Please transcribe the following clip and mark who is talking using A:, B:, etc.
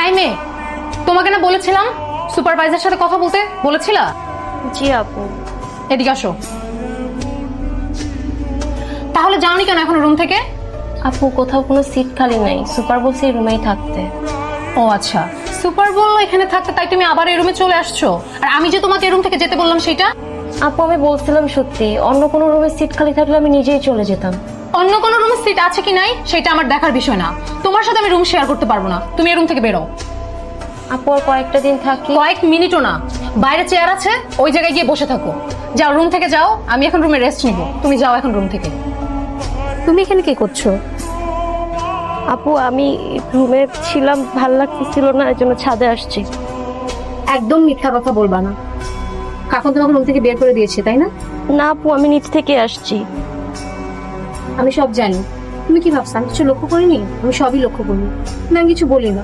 A: এই মেয়ে, তোমাকে না বলেছিলাম সুপারভাইজার সাথে কথা বলতে বলেছিলা?
B: জি আপু।
A: এদিকে আসো। তাহলে যাওনি কেন এখনো রুম থেকে?
B: আপু কোথাও কোনো সিট খালি নাই, সুপার বলছে এই রুমেই থাকতে।
A: ও আচ্ছা, সুপার বললো এখানে থাকতে, তাই তুমি আবার এই রুমে চলে আসছো। আর আমি যে তোমাকে এই রুম থেকে যেতে বললাম সেটা?
B: আপু আমি বলছিলাম সত্যি, অন্য কোনো রুমের সিট খালি থাকলে আমি নিজেই চলে যেতাম।
A: অন্য কোনো রুমে সিট আছে কি নাই সেটা আমার দেখার বিষয় না। তোমার সাথে আমি রুম শেয়ার করতে পারবো না, তুমি এই রুম থেকে বেরো।
B: আপু আর কয়েকটা দিন থাকি।
A: কয়েক মিনিটও না, বাইরে চেয়ার আছে, ওই জায়গায় গিয়ে বসে থাকো। যাও রুম থেকে যাও, আমি এখন রুমে রেস্ট নিব। তুমি যাও এখন রুম থেকে। তুমি এখানে কি করছো?
B: আপু আমি রুমে ছিলাম, ভাল লাগতেছিল না, এর জন্য ছাদে আসছি।
A: একদম মিথ্যা কথা বলবা না। কাকুন তোমাকে রুম থেকে বের করে দিয়েছে তাই না?
B: না আপু, আমি নিচ থেকে আসছি।
A: আমি সব জানি। তুমি কি ভাবছো আমি কিছু লক্ষ্য করিনি? আমি সবই লক্ষ্য করি, না আমি কিছু বলি না।